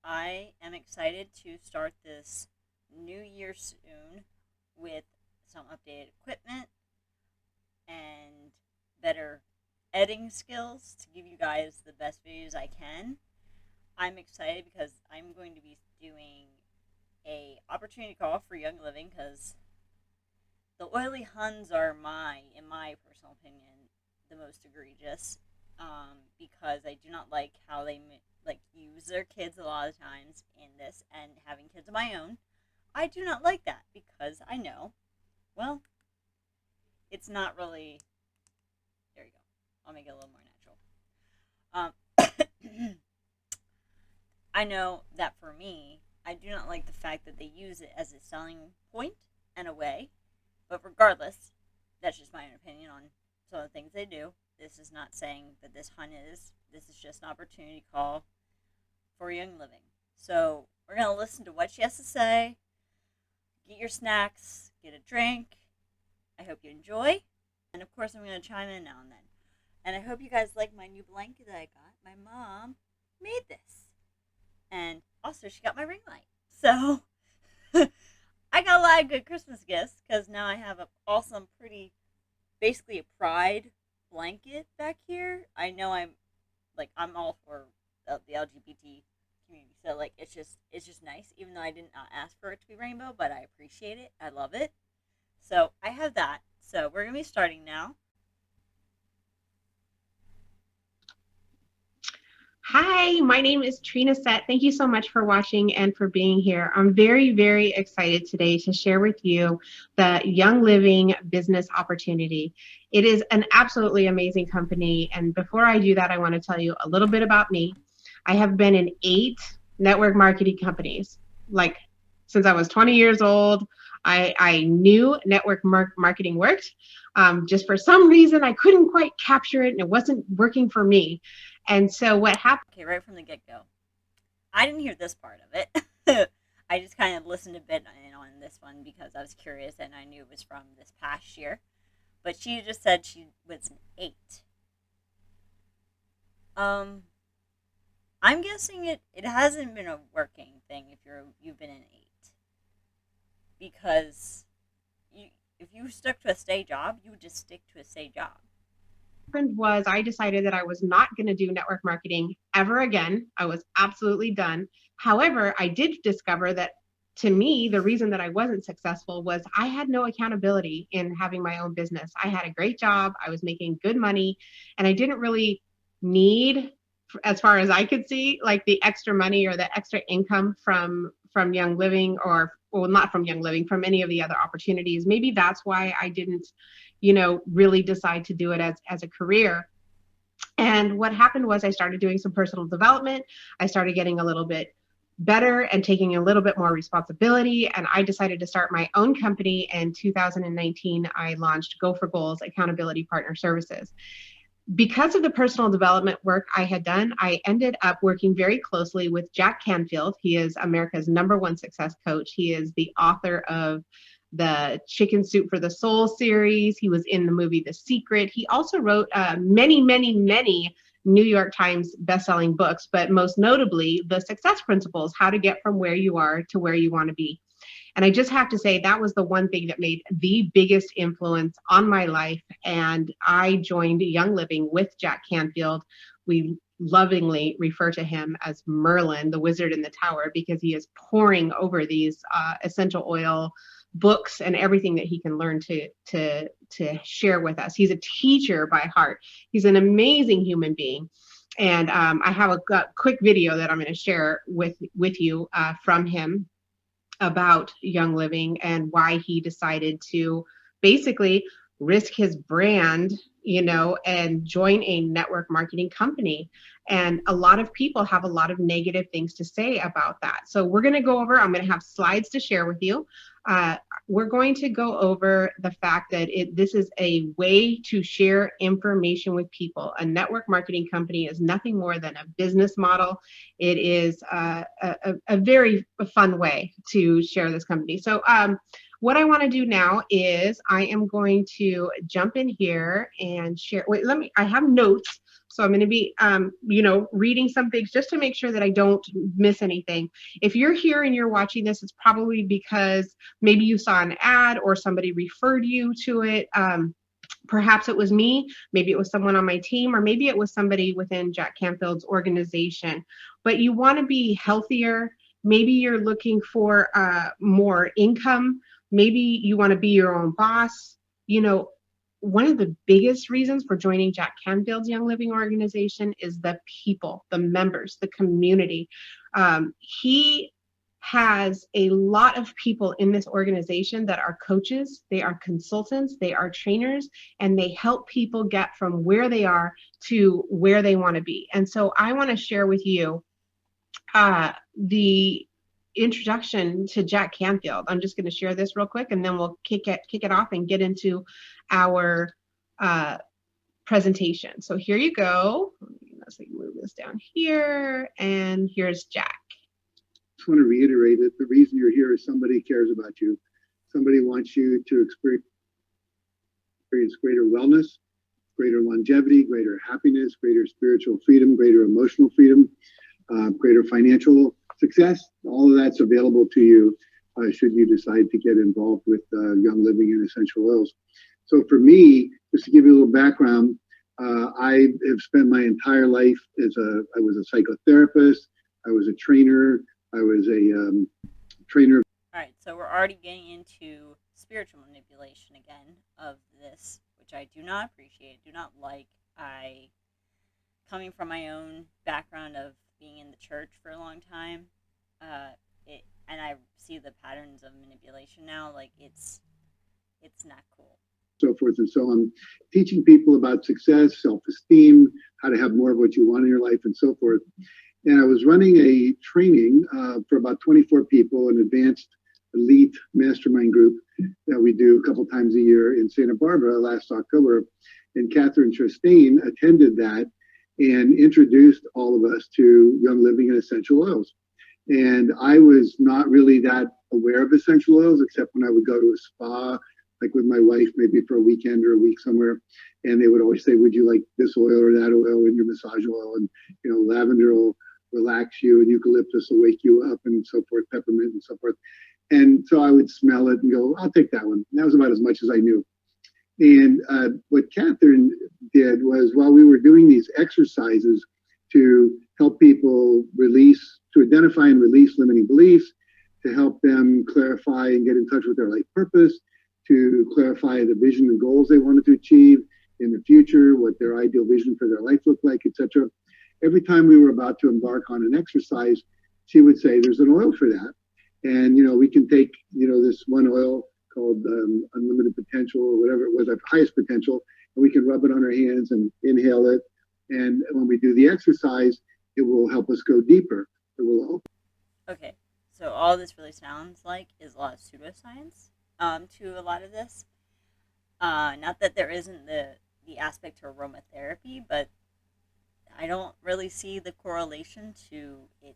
I am excited to start this new year soon with some updated equipment and better editing skills to give you guys the best videos I can. I'm excited because I'm going to be doing a opportunity call for Young Living because the oily Huns are in my personal opinion, the most egregious. Because I do not like how they use their kids a lot of times in this, and having kids of my own, I do not like that because I know, well, it's not really. There you go. I'll make it a little more natural. I know that for me, I do not like the fact that they use it as a selling point and a way, but regardless, that's just my own opinion on some of the things they do. This is not saying that this hunt is. This is just an opportunity call for Young Living. So we're going to listen to what she has to say. Get your snacks. Get a drink. I hope you enjoy. And of course, I'm going to chime in now and then. And I hope you guys like my new blanket that I got. My mom made this. And also, she got my ring light. So I got a lot of good Christmas gifts because now I have an awesome, pretty, basically a pride blanket back here. I know I'm all for the LGBT community, so it's just nice, even though I did not ask for it to be rainbow, but I appreciate it. I love it. So I have that. So we're gonna be starting now. Hi, my name is Trina. Thank you so much for watching and for being here. I'm very, very excited today to share with you the Young Living business opportunity. It is an absolutely amazing company. And before I do that, I want to tell you a little bit about me. I have been in 8 network marketing companies. Since I was 20 years old, I knew network marketing worked. Just for some reason, I couldn't quite capture it and it wasn't working for me. And so what happened? Okay, right from the get-go. I didn't hear this part of it. I just kind of listened a bit on this one because I was curious and I knew it was from this past year. But she just said she was an 8. I'm guessing it hasn't been a working thing if you've been an 8. Because if you stuck to a stay job, you would just stick to a stay job. Was I decided that I was not going to do network marketing ever again. I was absolutely done. However, I did discover that to me, the reason that I wasn't successful was I had no accountability in having my own business. I had a great job. I was making good money, and I didn't really need, as far as I could see, the extra money or the extra income from Young Living, or well, not from Young Living, from any of the other opportunities. Maybe that's why I didn't really decide to do it as a career. And what happened was I started doing some personal development. I started getting a little bit better and taking a little bit more responsibility. And I decided to start my own company in 2019. I launched Go for Goals Accountability Partner Services. Because of the personal development work I had done, I ended up working very closely with Jack Canfield. He is America's #1 success coach. He is the author of the Chicken Soup for the Soul series. He was in the movie The Secret. He also wrote many, many, many New York Times bestselling books, but most notably, The Success Principles, How to Get from Where You Are to Where You Want to Be. And I just have to say that was the one thing that made the biggest influence on my life. And I joined Young Living with Jack Canfield. We lovingly refer to him as Merlin, the wizard in the tower, because he is pouring over these essential oil books and everything that he can learn to share with us. He's a teacher by heart. He's an amazing human being. And I have a quick video that I'm going to share with you from him about Young Living and why he decided to basically risk his brand and join a network marketing company. And a lot of people have a lot of negative things to say about that. So I'm going to have slides to share with you. We're going to go over the fact that this is a way to share information with people. A network marketing company is nothing more than a business model. It is a very fun way to share this company. So what I want to do now is I am going to jump in here and share. Wait, I have notes. So I'm going to be, reading some things just to make sure that I don't miss anything. If you're here and you're watching this, it's probably because maybe you saw an ad or somebody referred you to it. Perhaps it was me, maybe it was someone on my team, or maybe it was somebody within Jack Canfield's organization. But you want to be healthier. Maybe you're looking for more income. Maybe you want to be your own boss. One of the biggest reasons for joining Jack Canfield's Young Living organization is the people, the members, the community. He has a lot of people in this organization that are coaches, they are consultants, they are trainers, and they help people get from where they are to where they want to be. And so I want to share with you the introduction to Jack Canfield. I'm just going to share this real quick, and then we'll kick it off and get into our presentation. So here you go. Let's move this down here, and here's Jack. I just want to reiterate that the reason you're here is somebody cares about you. Somebody wants you to experience greater wellness, greater longevity, greater happiness, greater spiritual freedom, greater emotional freedom, greater financial success. All of that's available to you should you decide to get involved with Young Living and Essential Oils. So for me, just to give you a little background, I have spent my entire life I was a psychotherapist, I was a trainer, I was a trainer. All right, so we're already getting into spiritual manipulation again of this, which I do not appreciate, do not like. Coming from my own background of being in the church for a long time, and I see the patterns of manipulation now, like it's not cool. So forth and so on, teaching people about success, self-esteem, how to have more of what you want in your life, and so forth. And I was running a training for about 24 people, an advanced elite mastermind group that we do a couple times a year in Santa Barbara last October. And Catherine Chastain attended that and introduced all of us to Young Living and Essential Oils. And I was not really that aware of essential oils, except when I would go to a spa, like with my wife, maybe for a weekend or a week somewhere. And they would always say, would you like this oil or that oil in your massage oil? And, lavender will relax you, and eucalyptus will wake you up, and so forth, peppermint and so forth. And so I would smell it and go, I'll take that one. And that was about as much as I knew. And what Catherine did was, while we were doing these exercises to help people to identify and release limiting beliefs, to help them clarify and get in touch with their life purpose, to clarify the vision and goals they wanted to achieve in the future, what their ideal vision for their life looked like, etc. Every time we were about to embark on an exercise, she would say, there's an oil for that. And, we can take, this one oil called Unlimited Potential, or whatever it was, our highest potential, and we can rub it on our hands and inhale it. And when we do the exercise, it will help us go deeper. It will help. Okay, so all this really sounds like is a lot of pseudoscience to a lot of this. Not that there isn't the aspect to aromatherapy, but I don't really see the correlation to it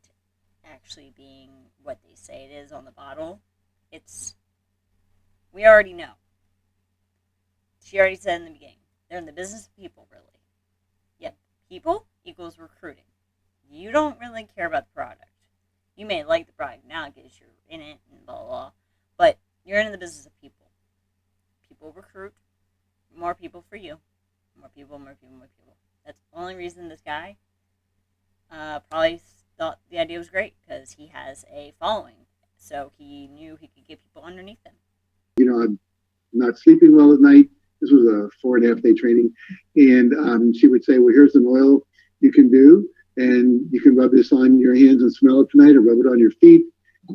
actually being what they say it is on the bottle. We already know. She already said in the beginning, they're in the business of people, really. Yep, people equals recruiting. You don't really care about the product. You may like the product now because you're in it and blah, blah, blah, but you're in the business of people. People recruit more people for you. More people, more people, more people. That's the only reason this guy probably thought the idea was great, because he has a following. So he knew he could get people underneath him. I'm not sleeping well at night. This was a 4.5 day training. And she would say, well, here's an oil you can do. And you can rub this on your hands and smell it tonight, or rub it on your feet.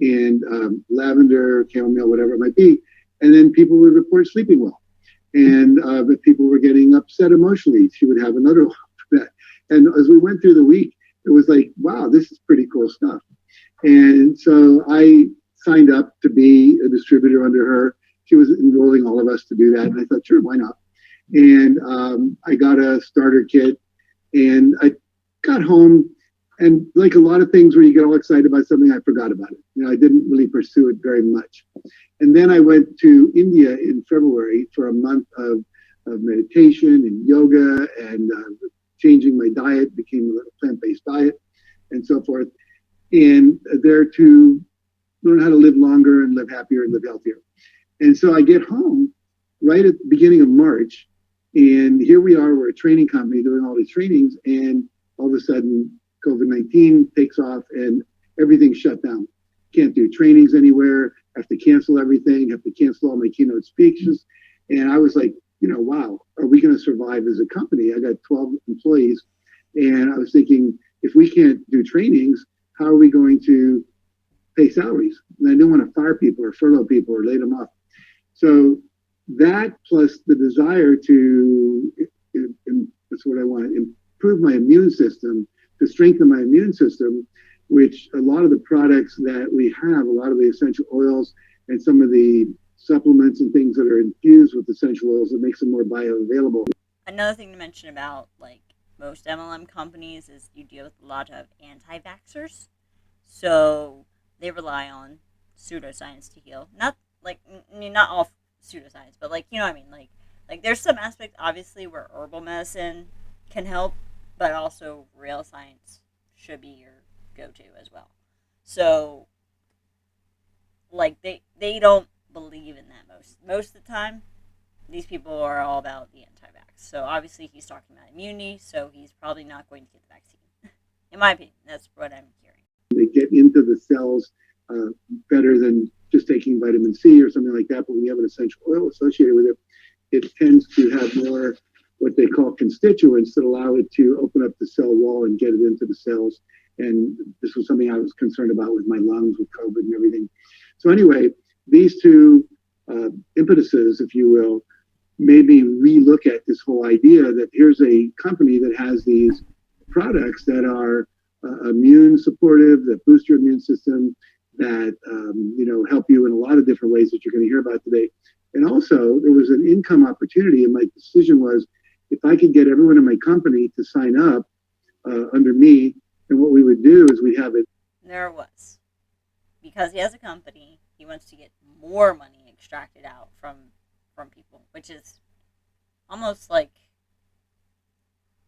And lavender, chamomile, whatever it might be. And then people would report sleeping well. And if people were getting upset emotionally, she would have another one for that. And as we went through the week, it was like, wow, this is pretty cool stuff. And so I signed up to be a distributor under her. She was enrolling all of us to do that. And I thought, sure, why not? And I got a starter kit, and I got home, and like a lot of things where you get all excited about something, I forgot about it. I didn't really pursue it very much. And then I went to India in February for a month of meditation and yoga, and changing my diet, became a plant-based diet and so forth. And there to learn how to live longer and live happier and live healthier. And so I get home right at the beginning of March, and here we are, we're a training company doing all these trainings, and all of a sudden COVID-19 takes off and everything's shut down. Can't do trainings anywhere, have to cancel everything, have to cancel all my keynote speeches. And I was like, wow, are we going to survive as a company? I got 12 employees, and I was thinking, if we can't do trainings, how are we going to pay salaries? And I didn't want to fire people or furlough people or lay them off. So that, plus the desire to, that's what I want, improve my immune system, to strengthen my immune system, which a lot of the products that we have, a lot of the essential oils and some of the supplements and things that are infused with essential oils, that makes them more bioavailable. Another thing to mention about like most MLM companies is you deal with a lot of anti-vaxxers. So they rely on pseudoscience to heal. Not like, not all pseudoscience, but like, you know what I mean? Like there's some aspects obviously where herbal medicine can help, but also real science should be your go-to as well. So like they don't believe in that most of the time. These people are all about the anti-vax. So obviously he's talking about immunity, so he's probably not going to get the vaccine. In my opinion, that's what I'm hearing. They get into the cells better than just taking vitamin C or something like that. But when you have an essential oil associated with it, it tends to have more what they call constituents that allow it to open up the cell wall and get it into the cells. And this was something I was concerned about with my lungs, with COVID and everything. So anyway, these two impetuses, if you will, made me relook at this whole idea that here's a company that has these products that are immune supportive, that boost your immune system, that help you in a lot of different ways that you're going to hear about today. And also, there was an income opportunity, and my decision was, if I could get everyone in my company to sign up under me, and what we would do is we'd have it. There it was. Because he has a company, he wants to get more money extracted out from people, which is almost like,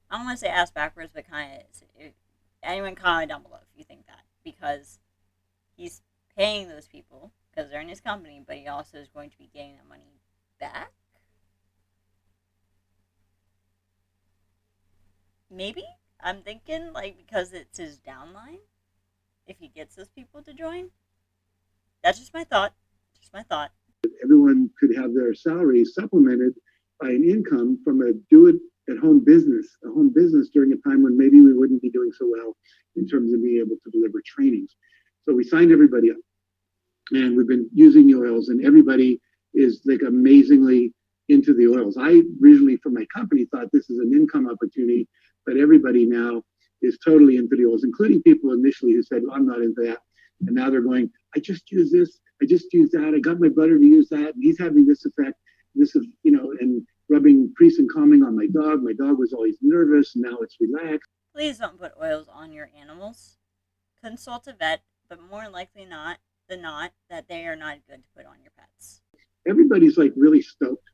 I don't want to say ass backwards, but kind of is. Anyone comment down below if you think that, because he's paying those people because they're in his company, but he also is going to be getting that money back. Maybe I'm thinking like because it's his downline, if he gets those people to join. That's just my thought. Everyone could have their salary supplemented by an income from a do-it-at-home business, a home business during a time when maybe we wouldn't be doing so well in terms of being able to deliver trainings. So we signed everybody up, and we've been using the oils, and everybody is like amazingly into the oils. I originally, for my company, thought this is an income opportunity, but everybody now is totally into the oils, including people initially who said, well, I'm not into that. And now they're going, I just use this, I just use that, I got my brother to use that, and he's having this effect, this is, and rubbing crease and calming on my dog. My dog was always nervous, and now it's relaxed. Please don't put oils on your animals. Consult a vet, but more likely than not, that they are not good to put on your pets. Everybody's like really stoked.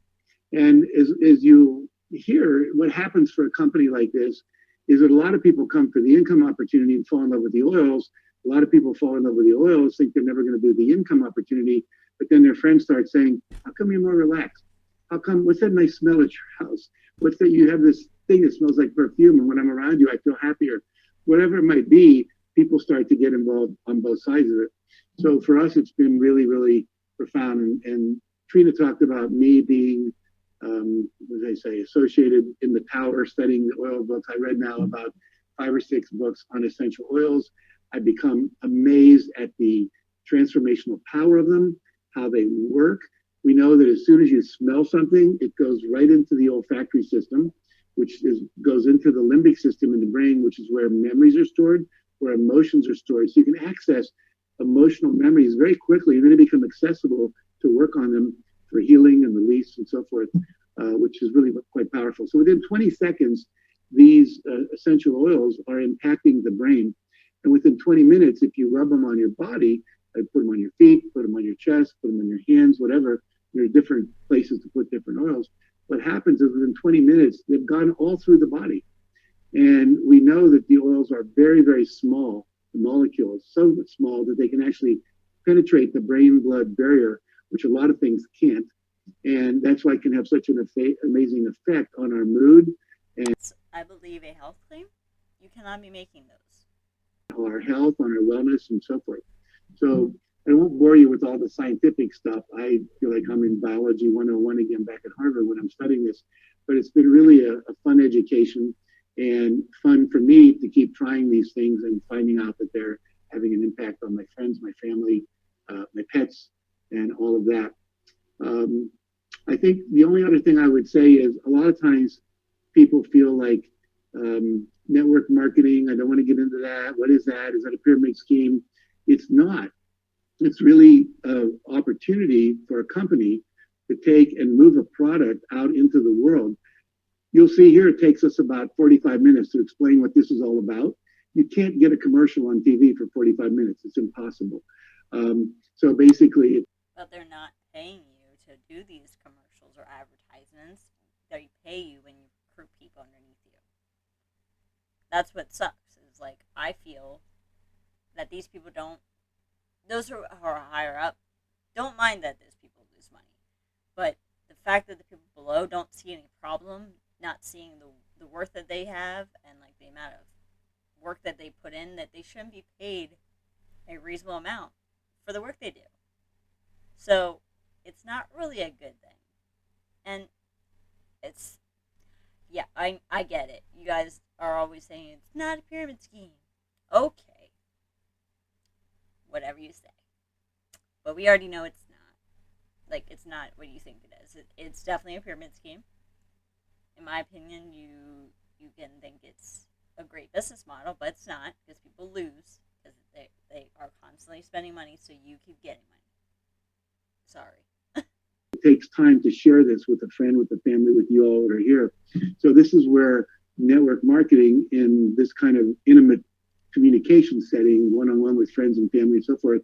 And as you hear, what happens for a company like this is that a lot of people come for the income opportunity and fall in love with the oils. A lot of people fall in love with the oils, think they're never going to do the income opportunity, but then their friends start saying, how come you're more relaxed? How come, what's that nice smell at your house? What's that, you have this thing that smells like perfume, and when I'm around you, I feel happier. Whatever it might be, people start to get involved on both sides of it. So for us, it's been really, really profound. And Trina talked about me being, what did I say, associated in the tower studying the oil books. I read now about 5 or 6 books on essential oils. I've become amazed at the transformational power of them, how they work, We know that as soon as you smell something, it goes right into the olfactory system, goes into the limbic system in the brain, which is where memories are stored, where emotions are stored. So you can access emotional memories very quickly, and then they become accessible to work on them for healing and release and so forth, which is really quite powerful. So within 20 seconds, these essential oils are impacting the brain. And within 20 minutes, if you rub them on your body, put them on your feet, put them on your chest, put them on your hands, whatever, there are different places to put different oils. What happens is within 20 minutes, they've gone all through the body. And we know that the oils are very, very small, the molecules, so small that they can actually penetrate the brain blood barrier, which a lot of things can't. And that's why it can have such an amazing effect on our mood and I believe, a health claim. You cannot be making those. our health, on our wellness, and so forth. So I won't bore you with all the scientific stuff. I feel like I'm in biology 101 again back at Harvard when I'm studying this, but it's been really a fun education and fun for me to keep trying these things and finding out that they're having an impact on my friends, my family, my pets, and all of that. Um, I think the only other thing I would say is a lot of times people feel like network marketing, I don't want to get into that. What is that? Is that a pyramid scheme? It's not. It's really an opportunity for a company to take and move a product out into the world. You'll see here it takes us about 45 minutes to explain what this is all about. You can't get a commercial on TV for 45 minutes. It's impossible. So basically, But they're not paying you to do these commercials or advertisements. They pay you when you recruit people underneath you. That's what sucks. Is like I feel that these people don't. Those who are higher up don't mind that those people lose money, but the fact that the people below don't see any problem, not seeing the worth that they have and like the amount of work that they put in, that they shouldn't be paid a reasonable amount for the work they do. So it's not really a good thing. And it's, yeah, I get it. You guys are always saying it's not a pyramid scheme. Okay, whatever you say. But we already know it's not. Like, it's not what you think it is. It's definitely a pyramid scheme. In my opinion, you can think it's a great business model, but it's not, because people lose because they are constantly spending money, so you keep getting money. Sorry. it takes time to share this with a friend, with a family, with you all that are here. So this is where network marketing in this kind of intimate communication setting, one-on-one with friends and family and so forth,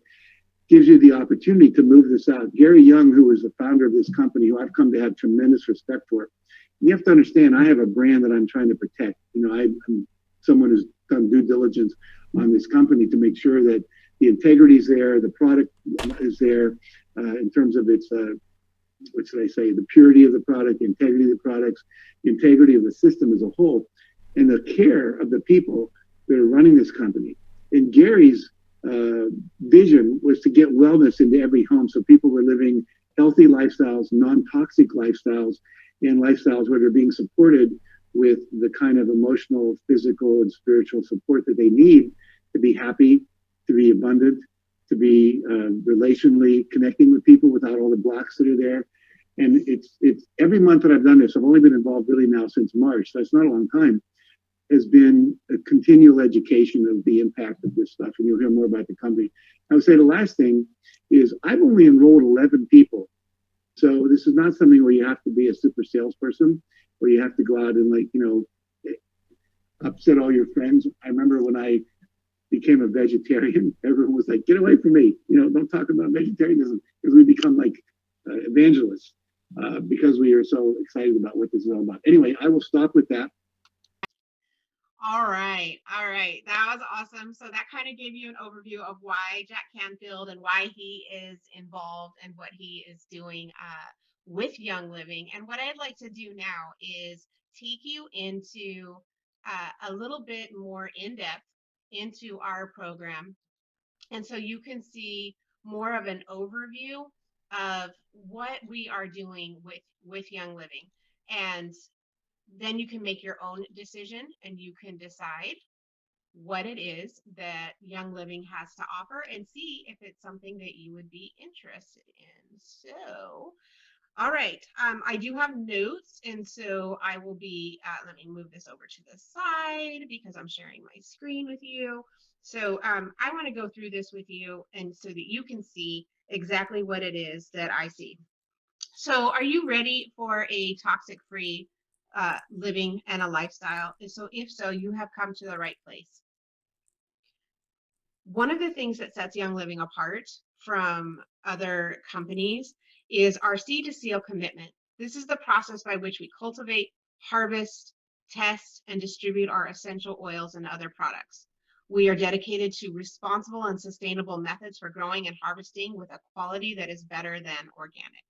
gives you the opportunity to move this out. Gary Young, who is the founder of this company, who I've come to have tremendous respect for, you have to understand, I have a brand that I'm trying to protect. I'm someone who's done due diligence on this company to make sure that the integrity is there, the product is there, in terms of its, what should I say, the purity of the product, the integrity of the products, the integrity of the system as a whole, and the care of the people that are running this company. And Gary's vision was to get wellness into every home, so people were living healthy lifestyles, non-toxic lifestyles, and lifestyles where they're being supported with the kind of emotional, physical, and spiritual support that they need to be happy, to be abundant, to be relationally connecting with people without all the blocks that are there. And it's every month that I've done this, I've only been involved really now since March, so it's not a long time, has been a continual education of the impact of this stuff. And you'll hear more about the company. I would say the last thing is I've only enrolled 11 people. So this is not something where you have to be a super salesperson, where you have to go out and upset all your friends. I remember when I became a vegetarian, everyone was like, get away from me. Don't talk about vegetarianism, because we become like evangelists because we are so excited about what this is all about. Anyway, I will stop with that. All right. That was awesome. So that kind of gave you an overview of why Jack Canfield and why he is involved and what he is doing with Young Living. And what I'd like to do now is take you into a little bit more in depth into our program. And so you can see more of an overview of what we are doing with Young Living. And then you can make your own decision and you can decide what it is that Young Living has to offer and see if it's something that you would be interested in. So, all right, I do have notes, and so I will be, let me move this over to the side because I'm sharing my screen with you. So I want to go through this with you and so that you can see exactly what it is that I see. So are you ready for a toxic-free living and a lifestyle? So if so, you have come to the right place. One of the things that sets Young Living apart from other companies is our seed to seal commitment. This is the process by which we cultivate, harvest, test, and distribute our essential oils and other products. We are dedicated to responsible and sustainable methods for growing and harvesting with a quality that is better than organic.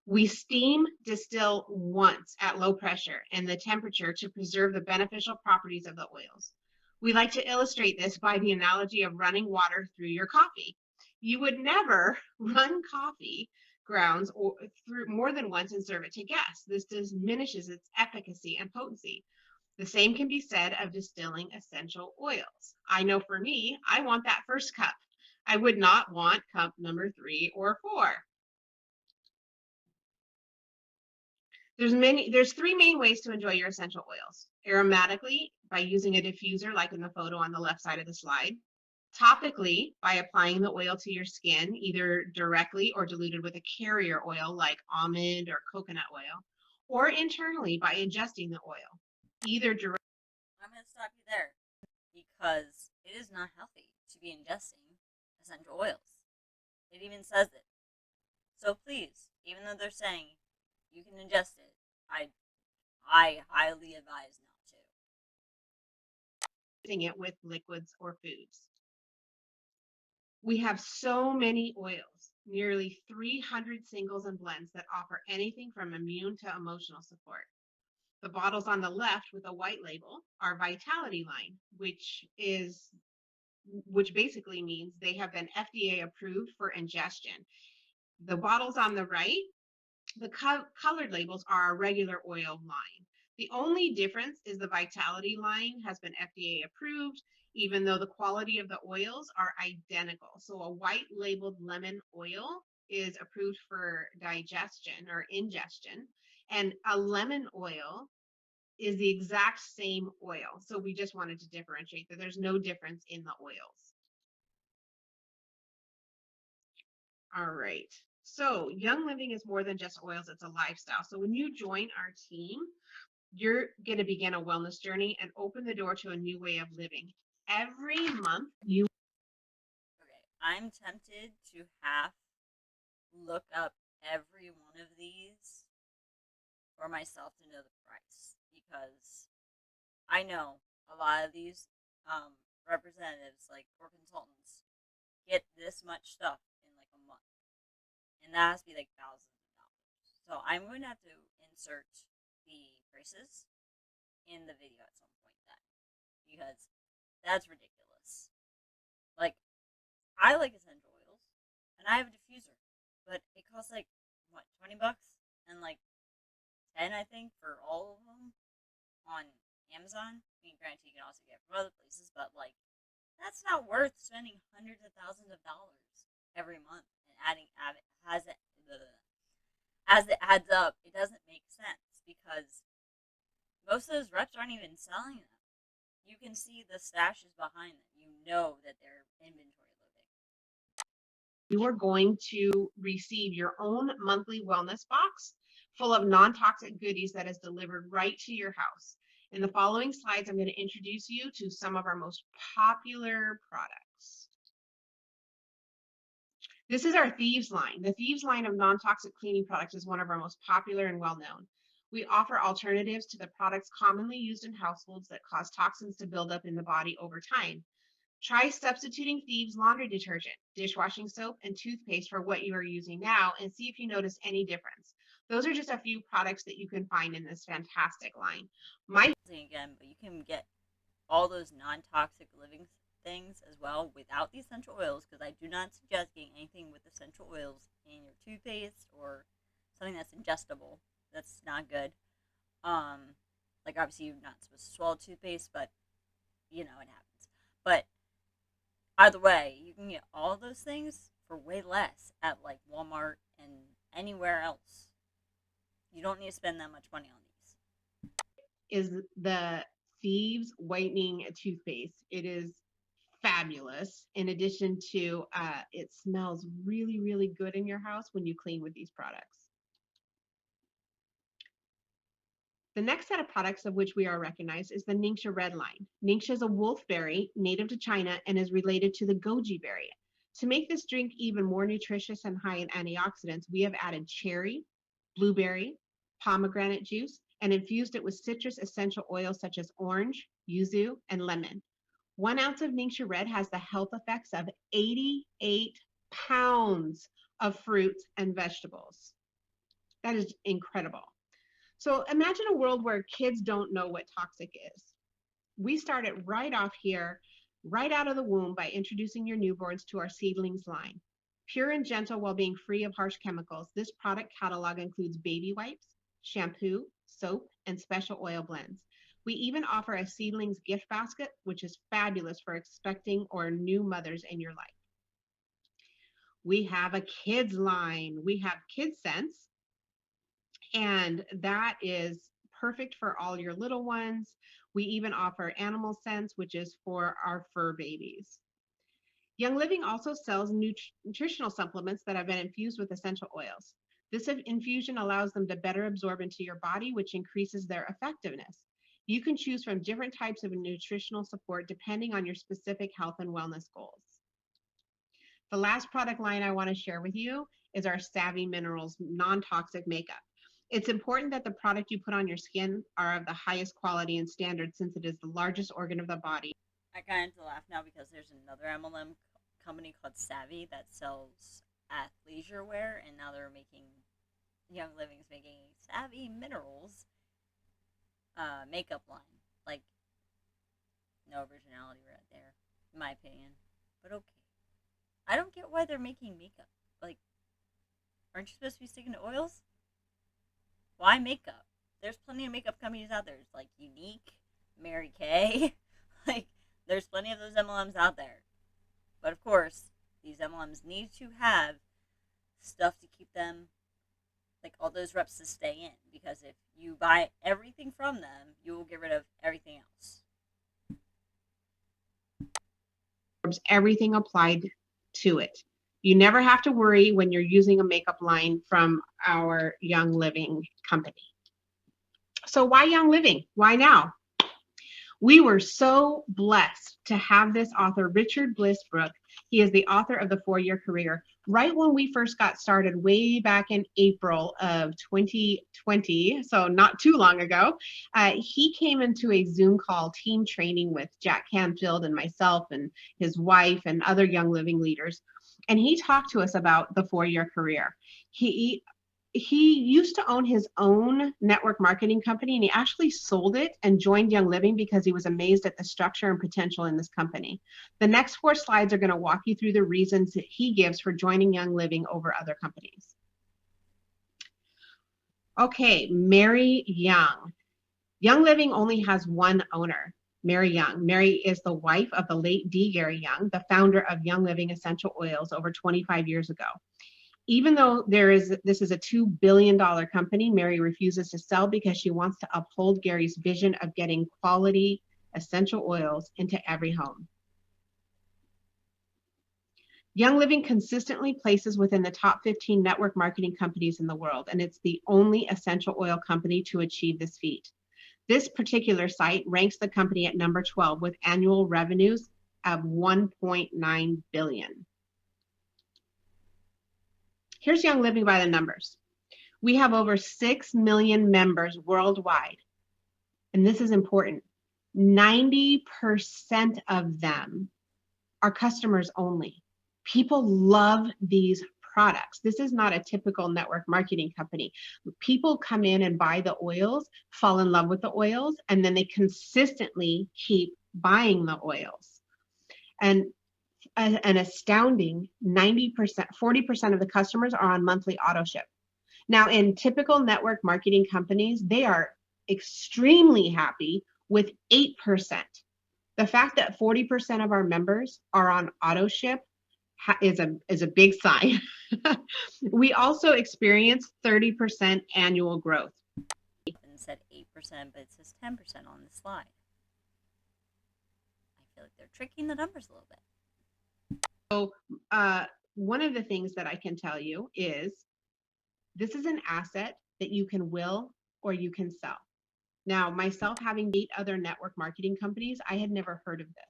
We steam distill once at low pressure and the temperature to preserve the beneficial properties of the oils. We like to illustrate this by the analogy of running water through your coffee. You would never run coffee grounds or through more than once and serve it to guests. This diminishes its efficacy and potency. The same can be said of distilling essential oils. I know for me, I want that first cup. I would not want cup number 3 or 4. There's 3 main ways to enjoy your essential oils. Aromatically, by using a diffuser like in the photo on the left side of the slide. Topically, by applying the oil to your skin, either directly or diluted with a carrier oil like almond or coconut oil. Or internally by ingesting the oil, either directly. I'm going to stop you there because it is not healthy to be ingesting essential oils. It even says it. So please, even though they're saying you can ingest it, I highly advise not to. It with liquids or foods. We have so many oils, nearly 300 singles and blends that offer anything from immune to emotional support. The bottles on the left with a white label are Vitality line, which basically means they have been FDA approved for ingestion. The bottles on the right, the colored labels, are our regular oil line. The only difference is the Vitality line has been FDA approved, even though the quality of the oils are identical. So a white labeled lemon oil is approved for digestion or ingestion, and a lemon oil is the exact same oil. So we just wanted to differentiate that there's no difference in the oils. All right. So Young Living is more than just oils, it's a lifestyle. So when you join our team, you're going to begin a wellness journey and open the door to a new way of living. Every month you. Okay, I'm tempted to half look up every one of these for myself to know the price because I know a lot of these representatives or consultants get this much stuff in like a month, and that has to be like thousands of dollars. So I'm going to have to insert the prices in the video at some point then because that's ridiculous. Like, I like essential oils and I have a diffuser, but it costs like what, $20 and like 10 I think for all of them on Amazon. I mean, granted, you can also get from other places, but like that's not worth spending hundreds of thousands of dollars every month and as it adds up, it doesn't make sense because most of those reps aren't even selling them. You can see the stashes behind them. You know that they're inventory loading. You are going to receive your own monthly wellness box full of non-toxic goodies that is delivered right to your house. In the following slides, I'm going to introduce you to some of our most popular products. This is our Thieves line. The Thieves line of non-toxic cleaning products is one of our most popular and well-known. We offer alternatives to the products commonly used in households that cause toxins to build up in the body over time. Try substituting Thieves laundry detergent, dishwashing soap, and toothpaste for what you are using now and see if you notice any difference. Those are just a few products that you can find in this fantastic line. Again, but you can get all those non-toxic living things as well without the essential oils because I do not suggest getting anything with essential oils in your toothpaste or something that's ingestible. That's not good. Like obviously you're not supposed to swallow toothpaste, but you know, it happens. But either way, you can get all of those things for way less at like Walmart and anywhere else. You don't need to spend that much money on these. Is the Thieves Whitening Toothpaste. It is fabulous. In addition to, it smells really, really good in your house when you clean with these products. The next set of products of which we are recognized is the Ningxia Red line. Ningxia is a wolfberry native to China and is related to the goji berry. To make this drink even more nutritious and high in antioxidants, we have added cherry, blueberry, pomegranate juice, and infused it with citrus essential oils such as orange, yuzu, and lemon. 1 ounce of Ningxia Red has the health effects of 88 pounds of fruits and vegetables. That is incredible. So imagine a world where kids don't know what toxic is. We started right off here, right out of the womb, by introducing your newborns to our seedlings line. Pure and gentle while being free of harsh chemicals, this product catalog includes baby wipes, shampoo, soap, and special oil blends. We even offer a seedlings gift basket, which is fabulous for expecting or new mothers in your life. We have a kids line. We have Kids Sense, and that is perfect for all your little ones. We even offer Animal Sense, which is for our fur babies. Young Living also sells nutritional supplements that have been infused with essential oils. This infusion allows them to better absorb into your body, which increases their effectiveness. You can choose from different types of nutritional support depending on your specific health and wellness goals. The last product line I want to share with you is our Savvy Minerals non-toxic makeup. It's important that the product you put on your skin are of the highest quality and standard, since it is the largest organ of the body. I kind of have to laugh now because there's another MLM company called Savvy that sells athleisure wear, and now they're making, Young Living's making a Savvy Minerals makeup line. Like, no originality right there, in my opinion. But okay. I don't get why they're making makeup. Like, aren't you supposed to be sticking to oils? Why makeup? There's plenty of makeup companies out there. It's like Unique, Mary Kay. Like, there's plenty of those MLMs out there. But of course, these MLMs need to have stuff to keep them, like all those reps to stay in. Because if you buy everything from them, you will get rid of everything else. Everything applied to it. You never have to worry when you're using a makeup line from our Young Living company. So why Young Living? Why now? We were so blessed to have this author, Richard Blissbrook. He is the author of The 4-Year Career. Right when we first got started, way back in April of 2020, so not too long ago, he came into a Zoom call team training with Jack Canfield and myself and his wife and other Young Living leaders. And he talked to us about The 4-Year Career. He used to own his own network marketing company, and he actually sold it and joined Young Living because he was amazed at the structure and potential in this company. The next 4 slides are going to walk you through the reasons that he gives for joining Young Living over other companies. Okay, Mary Young. Young Living only has one owner, Mary Young. Mary is the wife of the late D. Gary Young, the founder of Young Living Essential Oils over 25 years ago. Even though this is a $2 billion company, Mary refuses to sell because she wants to uphold Gary's vision of getting quality essential oils into every home. Young Living consistently places within the top 15 network marketing companies in the world, and it's the only essential oil company to achieve this feat. This particular site ranks the company at number 12 with annual revenues of $1.9 billion. Here's Young Living by the numbers. We have over 6 million members worldwide. And this is important. 90% of them are customers only. People love these products. This is not a typical network marketing company. People come in and buy the oils, fall in love with the oils, and then they consistently keep buying the oils. And an astounding 90%, 40% of the customers are on monthly auto ship. Now, in typical network marketing companies, they are extremely happy with 8%. The fact that 40% of our members are on auto ship is a big sign. We also experience 30% annual growth. And said 8%, but it says 10% on the slide. I feel like they're tricking the numbers a little bit. So one of the things that I can tell you is this is an asset that you can will or you can sell. Now, myself having 8 other network marketing companies, I had never heard of this.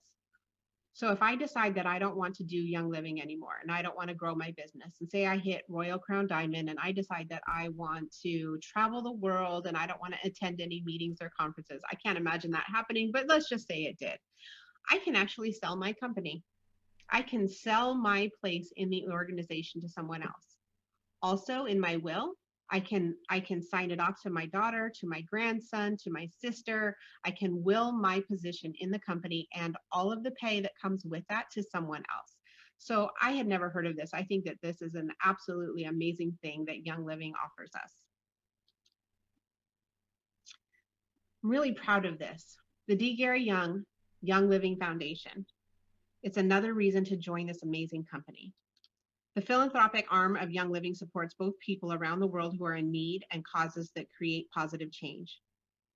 So if I decide that I don't want to do Young Living anymore and I don't want to grow my business, and say I hit Royal Crown Diamond and I decide that I want to travel the world and I don't want to attend any meetings or conferences, I can't imagine that happening, but let's just say it did. I can actually sell my company. I can sell my place in the organization to someone else. Also in my will, I can sign it off to my daughter, to my grandson, to my sister. I can will my position in the company and all of the pay that comes with that to someone else. So I had never heard of this. I think that this is an absolutely amazing thing that Young Living offers us. I'm really proud of this. The D. Gary Young Living Foundation. It's another reason to join this amazing company. The philanthropic arm of Young Living supports both people around the world who are in need and causes that create positive change.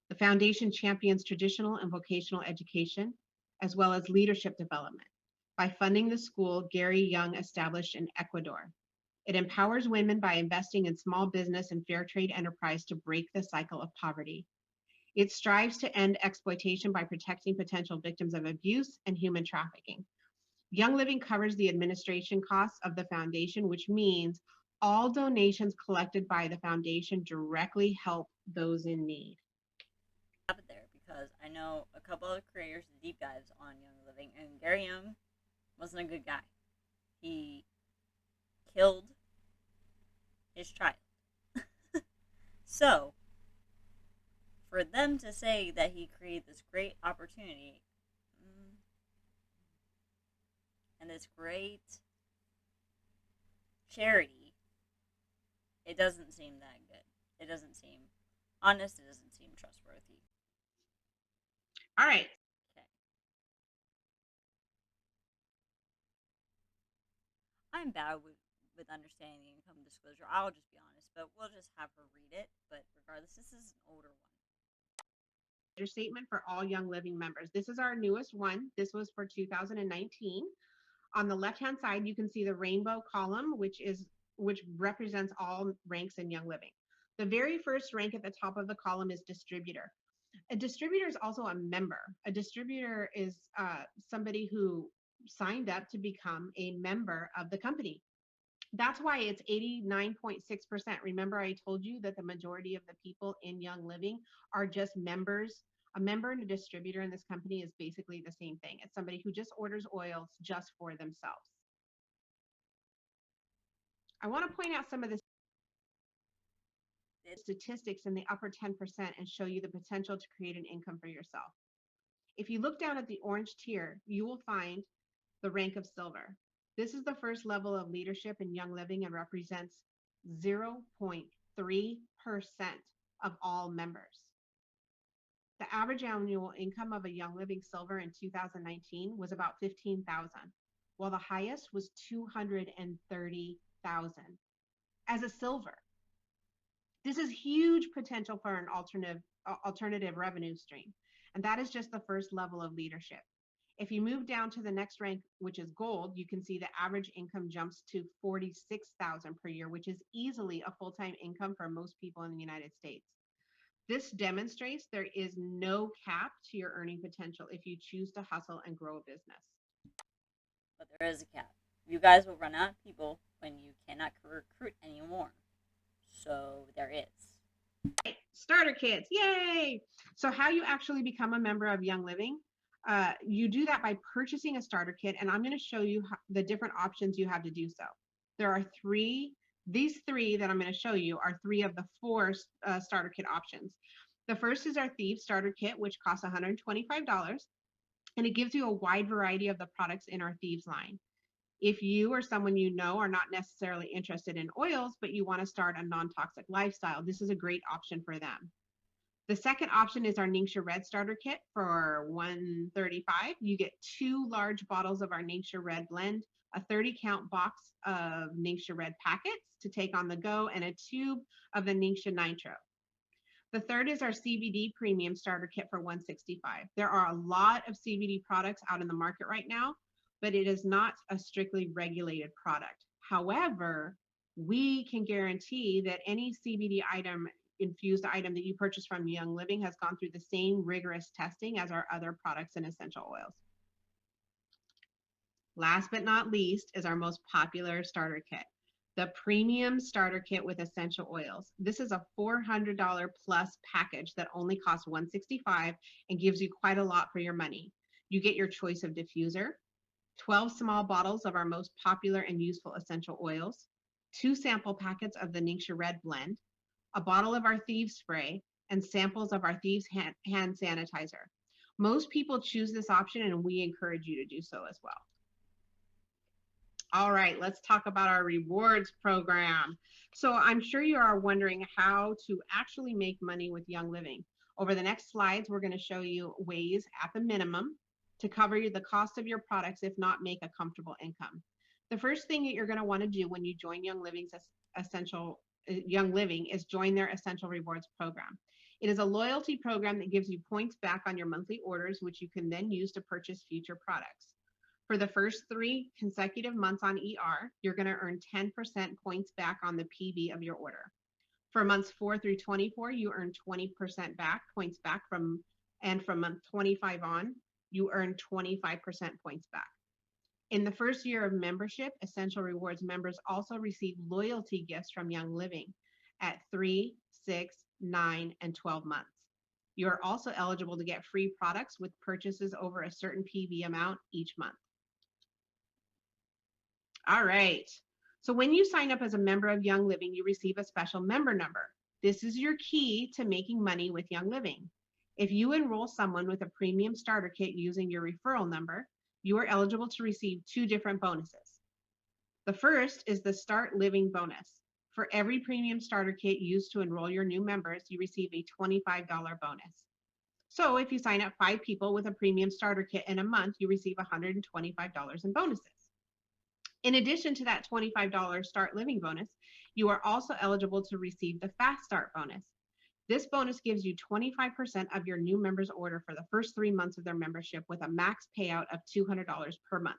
The foundation champions traditional and vocational education, as well as leadership development. By funding the school Gary Young established in Ecuador, it empowers women by investing in small business and fair trade enterprise to break the cycle of poverty. It strives to end exploitation by protecting potential victims of abuse and human trafficking. Young Living covers the administration costs of the foundation, which means all donations collected by the foundation directly help those in need. Stop it there because I know a couple of creators and deep dives on Young Living, and Gary Young wasn't a good guy. He killed his child. So, for them to say that he created this great opportunity and this great charity, it doesn't seem that good. It doesn't seem honest. It doesn't seem trustworthy. All right. Okay. I'm bad with understanding the income disclosure. I'll just be honest, but we'll just have her read it. But regardless, this is an older one. Statement for all Young Living members. This is our newest one. This was for 2019. On the left-hand side, you can see the rainbow column, which represents all ranks in Young Living. The very first rank at the top of the column is distributor. A distributor is also a member. A distributor is somebody who signed up to become a member of the company. That's why it's 89.6%. Remember, I told you that the majority of the people in Young Living are just members. A member and a distributor in this company is basically the same thing. It's somebody who just orders oils just for themselves. I want to point out some of the statistics in the upper 10% and show you the potential to create an income for yourself. If you look down at the orange tier, you will find the rank of silver. This is the first level of leadership in Young Living and represents 0.3% of all members. The average annual income of a Young Living Silver in 2019 was about $15,000, while the highest was $230,000 as a silver. This is huge potential for an alternative revenue stream, and that is just the first level of leadership. If you move down to the next rank, which is gold, you can see the average income jumps to $46,000 per year, which is easily a full-time income for most people in the United States. This demonstrates there is no cap to your earning potential if you choose to hustle and grow a business. But there is a cap. You guys will run out of people when you cannot recruit anymore. So there is. Starter kits, yay! So how you actually become a member of Young Living, you do that by purchasing a starter kit, and I'm going to show you the different options you have to do so. There are these three that I'm going to show you are 3 of the 4 starter kit options. The first is our Thieves starter kit, which costs $125, and it gives you a wide variety of the products in our Thieves line. If you or someone you know are not necessarily interested in oils, but you want to start a non-toxic lifestyle, this is a great option for them. The second option is our Ningxia Red Starter Kit for $135. You get 2 large bottles of our Ningxia Red blend, a 30-count box of Ningxia Red packets to take on the go, and a tube of the Ningxia Nitro. The third is our CBD Premium Starter Kit for $165. There are a lot of CBD products out in the market right now, but it is not a strictly regulated product. However, we can guarantee that any CBD infused item that you purchase from Young Living has gone through the same rigorous testing as our other products and essential oils. Last but not least is our most popular starter kit, the Premium Starter Kit with essential oils. This is a $400 plus package that only costs $165 and gives you quite a lot for your money. You get your choice of diffuser, 12 small bottles of our most popular and useful essential oils, 2 sample packets of the Ningxia Red blend, a bottle of our Thieves Spray, and samples of our Thieves hand sanitizer. Most people choose this option, and we encourage you to do so as well. All right, let's talk about our rewards program. So I'm sure you are wondering how to actually make money with Young Living. Over the next slides, we're going to show you ways at the minimum to cover the cost of your products, if not make a comfortable income. The first thing that you're going to want to do when you join Young Living is join their Essential Rewards program. It is a loyalty program that gives you points back on your monthly orders, which you can then use to purchase future products. For the first 3 consecutive months on ER, you're going to earn 10% points back on the PB of your order. For months 4 through 24, you earn 20% points back and from month 25 on, you earn 25% points back. In the first year of membership, Essential Rewards members also receive loyalty gifts from Young Living at 3, 6, 9, and 12 months. You are also eligible to get free products with purchases over a certain PB amount each month. All right. So when you sign up as a member of Young Living, you receive a special member number. This is your key to making money with Young Living. If you enroll someone with a premium starter kit using your referral number, you are eligible to receive 2 different bonuses. The first is the Start Living bonus. For every premium starter kit used to enroll your new members, you receive a $25 bonus. So if you sign up 5 people with a premium starter kit in a month, you receive $125 in bonuses. In addition to that $25 Start Living bonus, you are also eligible to receive the Fast Start bonus. This bonus gives you 25% of your new members' order for the first 3 months of their membership with a max payout of $200 per month.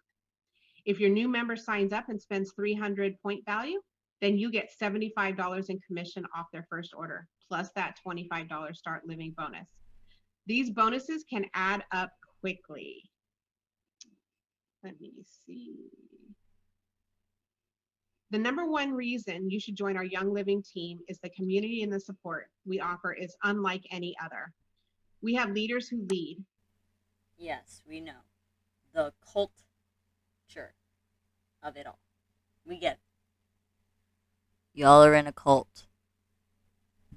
If your new member signs up and spends 300 point value, then you get $75 in commission off their first order, plus that $25 Start Living bonus. These bonuses can add up quickly. Let me see. The number one reason you should join our Young Living team is the community and the support we offer is unlike any other. We have leaders who lead. Yes, we know. The culture of it all. We get it. Y'all are in a cult.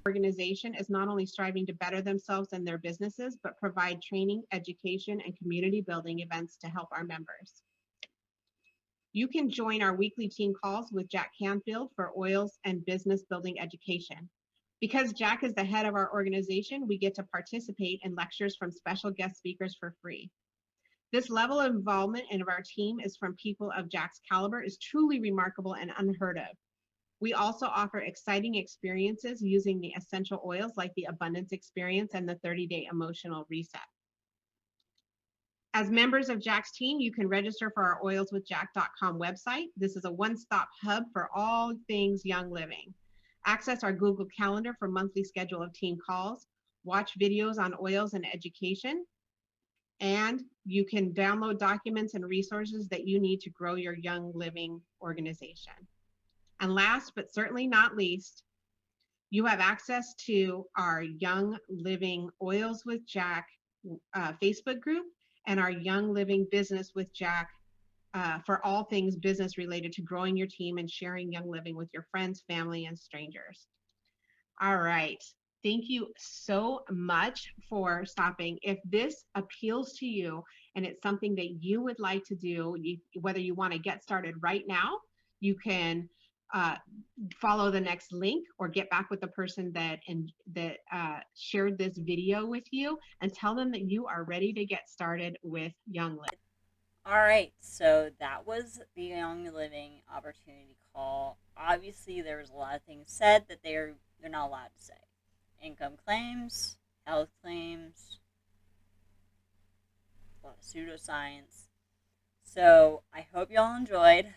Organization is not only striving to better themselves and their businesses, but provide training, education, and community building events to help our members. You can join our weekly team calls with Jack Canfield for oils and business building education. Because Jack is the head of our organization, we get to participate in lectures from special guest speakers for free. This level of involvement in our team is from people of Jack's caliber is truly remarkable and unheard of. We also offer exciting experiences using the essential oils like the Abundance Experience and the 30-day emotional reset. As members of Jack's team, you can register for our oilswithjack.com website. This is a one-stop hub for all things Young Living. Access our Google Calendar for monthly schedule of team calls, watch videos on oils and education, and you can download documents and resources that you need to grow your Young Living organization. And last but certainly not least, you have access to our Young Living Oils with Jack Facebook group and our Young Living Business with Jack for all things business related to growing your team and sharing Young Living with your friends, family, and strangers. All right. Thank you so much for stopping. If this appeals to you and it's something that you would like to do, whether you want to get started right now, you can follow the next link or get back with the person that shared this video with you and tell them that you are ready to get started with Young Living. All right, so that was the Young Living opportunity call. Obviously, there was a lot of things said that they're not allowed to say. Income claims, health claims, a lot of pseudoscience. So I hope y'all enjoyed.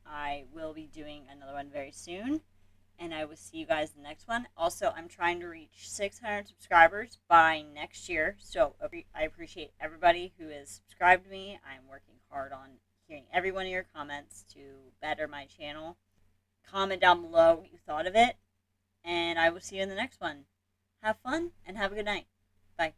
I will be doing another one very soon, and I will see you guys in the next one. Also, I'm trying to reach 600 subscribers by next year, so I appreciate everybody who has subscribed to me. I'm working hard on hearing every one of your comments to better my channel. Comment down below what you thought of it, and I will see you in the next one. Have fun, and have a good night. Bye.